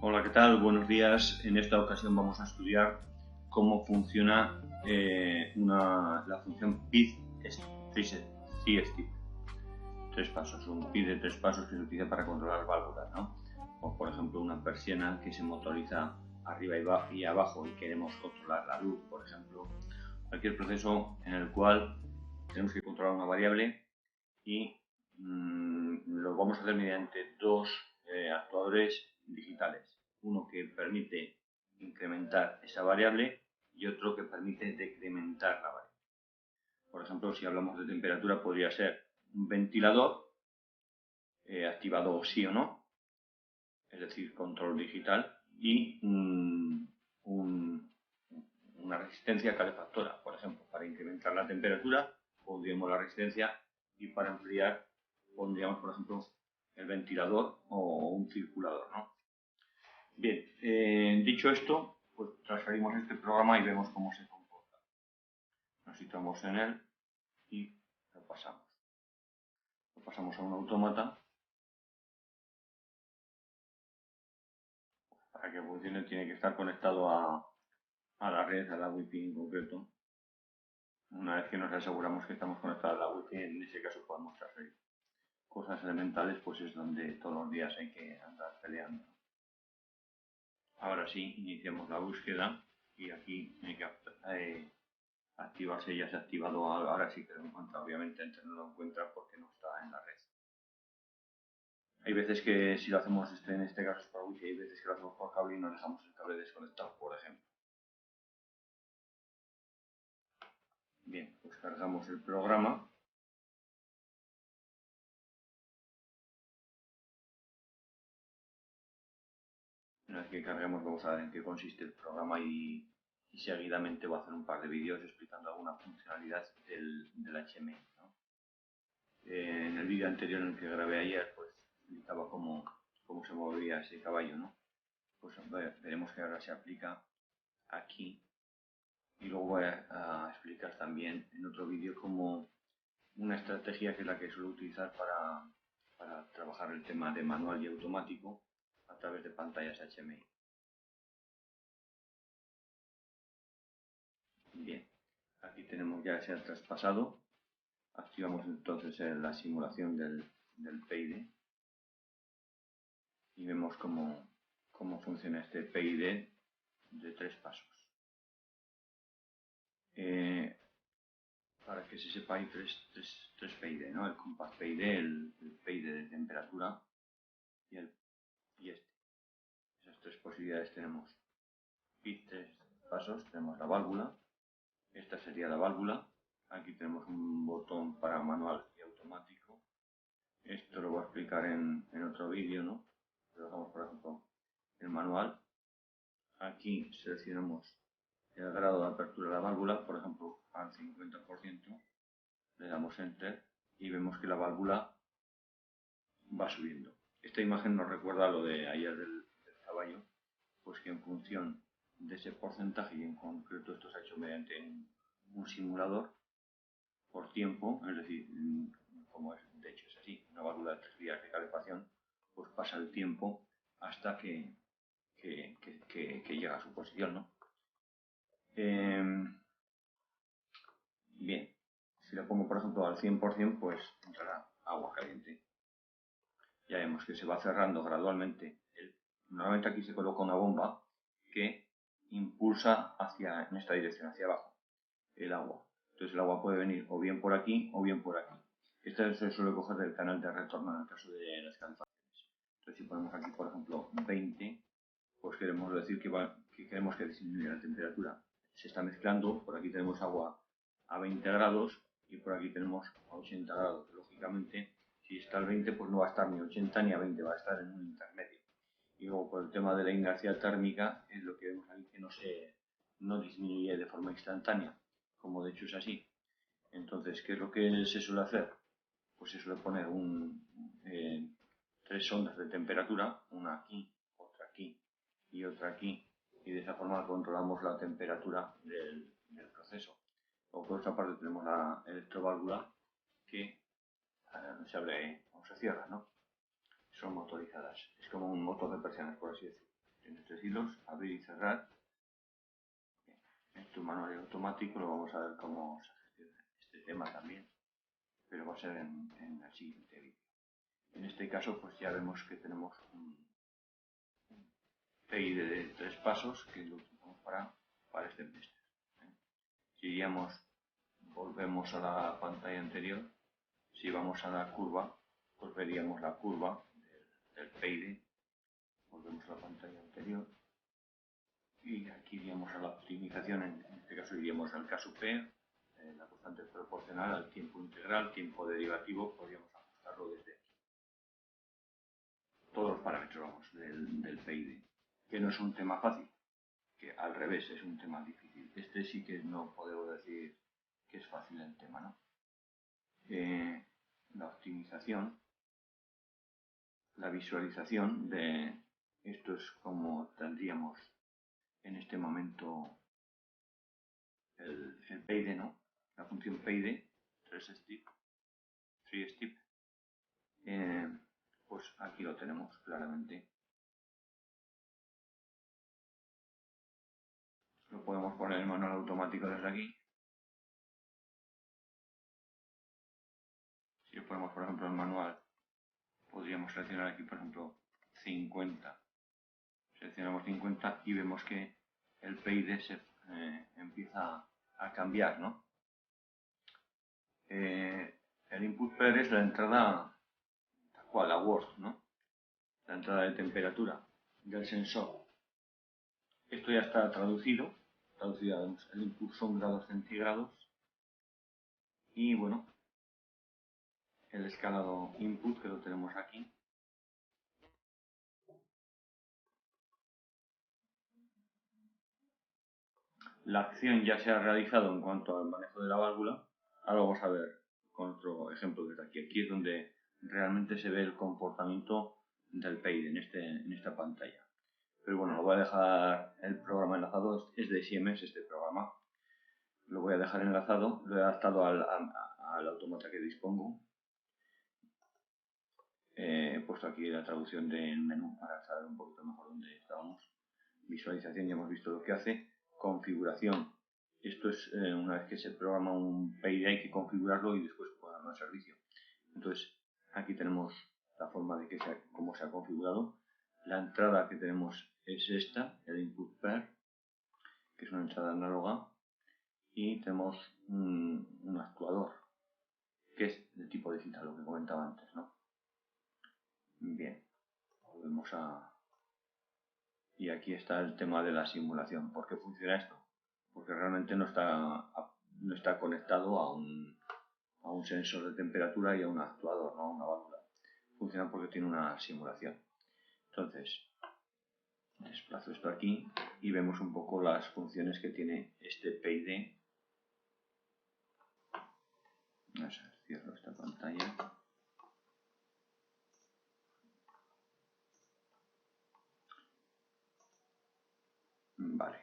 Hola, ¿qué tal? Buenos días. En esta ocasión vamos a estudiar cómo funciona la función PID CSTIP. Tres pasos, un PID de 3 pasos que se utiliza para controlar válvulas, ¿no? O por ejemplo una persiana que se motoriza arriba y abajo y queremos controlar la luz, por ejemplo. Cualquier proceso en el cual tenemos que controlar una variable y lo vamos a hacer mediante dos actuadores digitales. Uno que permite incrementar esa variable y otro que permite decrementar la variable. Por ejemplo, si hablamos de temperatura, podría ser un ventilador activado sí o no, es decir, control digital, y una resistencia calefactora. Por ejemplo, para incrementar la temperatura pondríamos la resistencia y para enfriar pondríamos, por ejemplo, el ventilador o un circulador, ¿no? Bien, dicho esto, pues transferimos este programa y vemos cómo se comporta. Nos situamos en él y lo pasamos. Lo pasamos a un autómata. Para que funcione tiene que estar conectado a la red, a la Wi-Fi en concreto. Una vez que nos aseguramos que estamos conectados a la Wi-Fi, en ese caso podemos transferir. Cosas elementales, pues es donde todos los días hay que andar peleando. Ahora sí, iniciamos la búsqueda y aquí hay que activarse. Ya se ha activado, ahora sí que lo encuentra. Obviamente antes no lo encuentra porque no está en la red. Hay veces que si lo hacemos en este caso es por Wi-Fi, hay veces que lo hacemos por cable y nos dejamos el cable desconectado, por ejemplo. Bien, pues cargamos el programa. Una vez que carguemos vamos a ver en qué consiste el programa y seguidamente voy a hacer un par de vídeos explicando alguna funcionalidad del HMI, ¿no? En el vídeo anterior en el que grabé ayer, pues explicaba cómo se movía ese caballo, ¿no? Pues veremos que ahora se aplica aquí y luego voy a explicar también en otro vídeo como una estrategia que es la que suelo utilizar para trabajar el tema de manual y automático a través de pantallas HMI. Bien, aquí tenemos ya ese traspasado. Activamos entonces la simulación del PID y vemos cómo funciona este PID de 3 pasos. Para que se sepa, hay tres PID, ¿no? El Compact PID, el PID de temperatura y este. Esas tres posibilidades tenemos. PID 3 pasos, tenemos la válvula. Esta sería la válvula. Aquí tenemos un botón para manual y automático. Esto lo voy a explicar en otro vídeo, ¿no? Pero dejamos, por ejemplo, el manual. Aquí seleccionamos el grado de apertura de la válvula, por ejemplo, al 50%. Le damos Enter y vemos que la válvula va subiendo. Esta imagen nos recuerda a lo de ayer del caballo, pues que en función de ese porcentaje, y en concreto esto se ha hecho mediante un simulador por tiempo, es decir, como es, de hecho es así, una válvula de 3 vías de calefacción, pues pasa el tiempo hasta que llega a su posición, ¿no? Bien, si lo pongo por ejemplo al 100%, pues entrará agua caliente. Ya vemos que se va cerrando gradualmente. Normalmente aquí se coloca una bomba que impulsa en esta dirección, hacia abajo, el agua. Entonces el agua puede venir o bien por aquí o bien por aquí. Esta se suele coger del canal de retorno en el caso de las calefacciones. Entonces si ponemos aquí, por ejemplo, 20, pues queremos decir que queremos que disminuya la temperatura. Se está mezclando, por aquí tenemos agua a 20 grados y por aquí tenemos a 80 grados. Lógicamente, si está al 20, pues no va a estar ni 80 ni a 20, va a estar en un intermedio. Y luego por el tema de la inercia térmica, es lo que vemos aquí que no disminuye de forma instantánea, como de hecho es así. Entonces, ¿qué es lo que se suele hacer? Pues se suele poner 3 ondas de temperatura, una aquí, otra aquí y otra aquí, y de esa forma controlamos la temperatura del proceso. Luego por otra parte tenemos la electroválvula que se abre o se cierra, ¿no? Son motorizadas, es como un motor de persianas, por así decirlo. Tiene 3 hilos, abrir y cerrar. Esto es manual y automático, lo vamos a ver cómo se gestiona este tema también, pero va a ser en el siguiente vídeo. En este caso, pues ya vemos que tenemos un PID de 3 pasos que lo utilizamos para este tester. Si iríamos, volvemos a la pantalla anterior, si vamos a la curva, pues veríamos la curva del PID. Volvemos a la pantalla anterior y aquí iríamos a la optimización, en este caso iríamos al caso P, la constante es proporcional al tiempo integral, tiempo derivativo, podríamos ajustarlo desde aquí. Todos los parámetros, vamos, del PID, que no es un tema fácil, que al revés es un tema difícil. Este sí que no podemos decir que es fácil el tema, ¿no? La optimización, la visualización de esto es como tendríamos en este momento el PID, ¿no? La función PID, 3 step, pues aquí lo tenemos claramente. Lo podemos poner en manual automático desde aquí. Si lo ponemos, por ejemplo, en manual, podríamos seleccionar aquí, por ejemplo, 50. Seleccionamos 50 y vemos que el PID se empieza a cambiar, ¿no? El input pair es la entrada, tal cual, la word, ¿no? La entrada de temperatura del sensor. Esto ya está traducido. El input son grados centígrados. Y bueno, el escalado input que lo tenemos aquí. La acción ya se ha realizado en cuanto al manejo de la válvula. Ahora vamos a ver con otro ejemplo desde aquí. Aquí es donde realmente se ve el comportamiento del PID en esta pantalla. Pero bueno, lo voy a dejar el programa enlazado, es de Siemens este programa. Lo voy a dejar enlazado, lo he adaptado al automata que dispongo. He puesto aquí la traducción del menú para saber un poquito mejor dónde estábamos. Visualización, ya hemos visto lo que hace. Configuración. Esto es una vez que se programa un PID hay que configurarlo y después ponerlo en servicio. Entonces, aquí tenemos la forma de cómo se ha configurado. La entrada que tenemos es esta, el input pair, que es una entrada análoga. Y tenemos un actuador, que es de tipo digital, lo que comentaba antes, ¿no? Bien, volvemos a... Y aquí está el tema de la simulación. ¿Por qué funciona esto? Porque realmente no está conectado a un sensor de temperatura y a un actuador, no a una válvula. Funciona porque tiene una simulación. Entonces, desplazo esto aquí y vemos un poco las funciones que tiene este PID. Vamos a ver, cierro esta pantalla. Vale,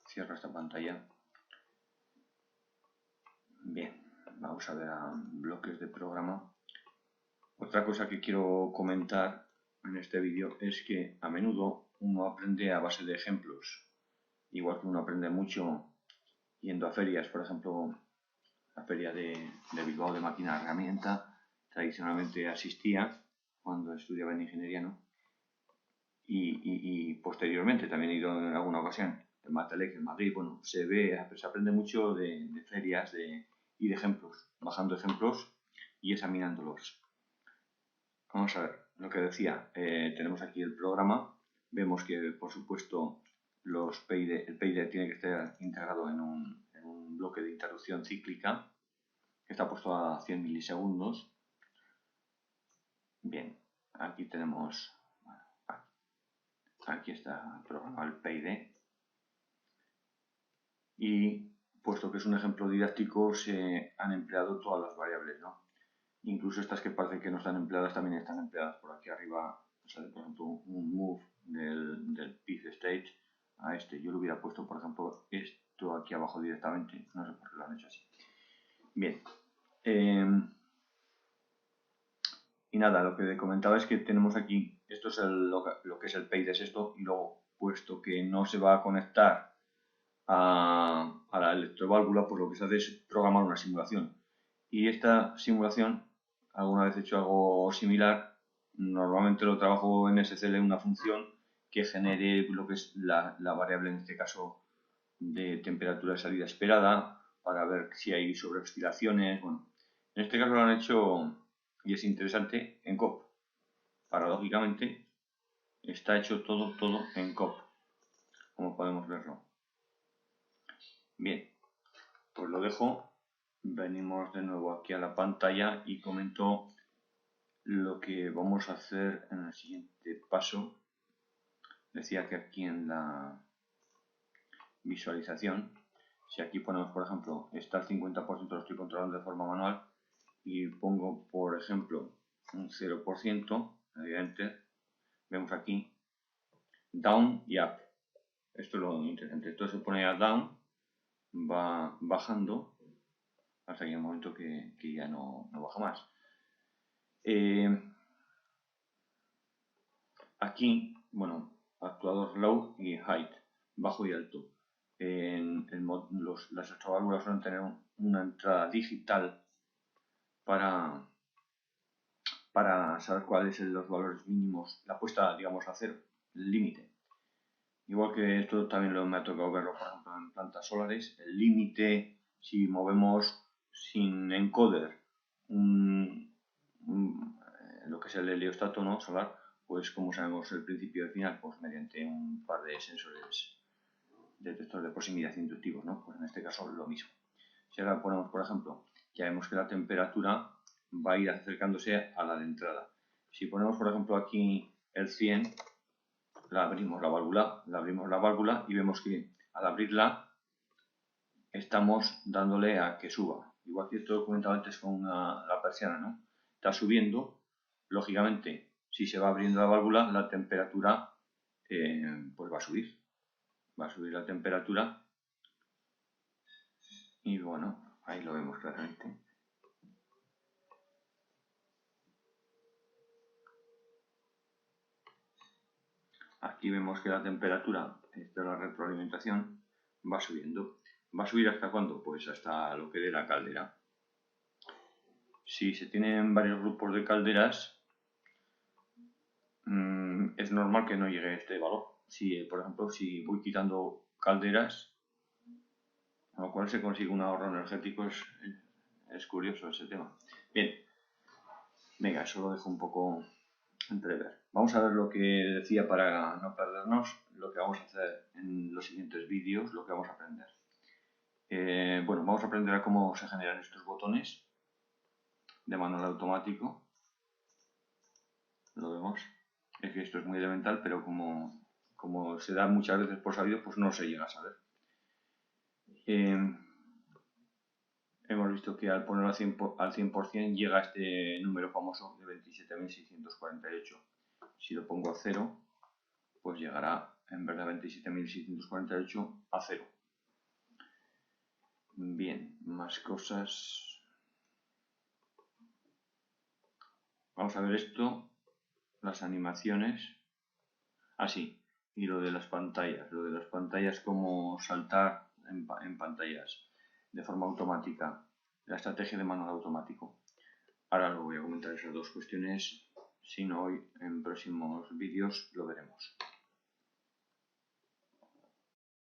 cierro esta pantalla. Bien, vamos a ver a bloques de programa. Otra cosa que quiero comentar en este vídeo es que a menudo uno aprende a base de ejemplos. Igual que uno aprende mucho yendo a ferias, por ejemplo, la feria de Bilbao de máquina herramienta, tradicionalmente asistía cuando estudiaba en ingeniería, ¿no? Y posteriormente también he ido en alguna ocasión en Matelec, en Madrid. Bueno, se aprende mucho de ferias y de ejemplos, bajando ejemplos y examinándolos. Vamos a ver, lo que decía, tenemos aquí el programa, vemos que por supuesto el PID tiene que estar integrado en un bloque de interrupción cíclica, que está puesto a 100 milisegundos. Bien, aquí tenemos, bueno, aquí está el programa, el PID. Y puesto que es un ejemplo didáctico, se han empleado todas las variables, ¿no? Incluso estas que parece que no están empleadas también están empleadas. Por aquí arriba sale, por ejemplo, un move del PID stage a este. Yo lo hubiera puesto, por ejemplo, esto aquí abajo directamente. No sé por qué lo han hecho así. Bien. Y nada, lo que comentaba es que tenemos aquí esto es lo que es el PID, es esto, y luego, puesto que no se va a conectar a la electroválvula, pues lo que se hace es programar una simulación. Y esta simulación, alguna vez he hecho algo similar, normalmente lo trabajo en SCL en una función que genere lo que es la variable, en este caso, de temperatura de salida esperada, para ver si hay sobreoscilaciones. Bueno, en este caso lo han hecho, y es interesante, en COP. Paradójicamente, está hecho todo en COP, como podemos verlo. Bien, pues lo dejo. Venimos de nuevo aquí a la pantalla y comento lo que vamos a hacer en el siguiente paso. Decía que aquí en la visualización, si aquí ponemos, por ejemplo, está el 50%, lo estoy controlando de forma manual, y pongo, por ejemplo, un 0%, Enter, vemos aquí down y up. Esto es lo interesante. Esto se pone a down, va bajando hasta que hay un momento que ya no baja más. Aquí, bueno, actuador low y height, bajo y alto. Las electroválvulas suelen tener una entrada digital para saber cuáles son los valores mínimos, la puesta, digamos, a cero, el límite. Igual que esto también me ha tocado verlo, por ejemplo, en plantas solares, el límite, si movemos sin encoder lo que es el heliostato, ¿no?, solar, pues como sabemos el principio y el final, pues mediante un par de sensores detectores de proximidad inductivos, ¿no? Pues en este caso lo mismo. Si ahora ponemos, por ejemplo, ya vemos que la temperatura va a ir acercándose a la de entrada. Si ponemos, por ejemplo, aquí el 100, abrimos la válvula y vemos que al abrirla estamos dándole a que suba. Igual que esto comentaba antes con la persiana, ¿no? Está subiendo, lógicamente, si se va abriendo la válvula, la temperatura pues va a subir. Va a subir la temperatura y bueno, ahí lo vemos claramente. Aquí vemos que la temperatura de la retroalimentación va subiendo. ¿Va a subir hasta cuándo? Pues hasta lo que dé la caldera. Si se tienen varios grupos de calderas, es normal que no llegue a este valor. Si, por ejemplo, si voy quitando calderas, con lo cual se consigue un ahorro energético, es curioso ese tema. Bien, venga, eso lo dejo un poco entrever. Vamos a ver lo que decía para no perdernos, lo que vamos a hacer en los siguientes vídeos, lo que vamos a aprender. Bueno, vamos a aprender a cómo se generan estos botones de manual automático. Lo vemos. Es que esto es muy elemental, pero como se da muchas veces por sabido, pues no se llega a saber. Hemos visto que al ponerlo al 100% llega a este número famoso de 27.648. Si lo pongo a 0, pues llegará en vez de 27.648 a 0. Bien, más cosas. Vamos a ver esto, las animaciones. Así, y lo de las pantallas. Lo de las pantallas, como saltar en pantallas de forma automática. La estrategia de manual automático. Ahora lo voy a comentar esas dos cuestiones. Si no, hoy en próximos vídeos lo veremos.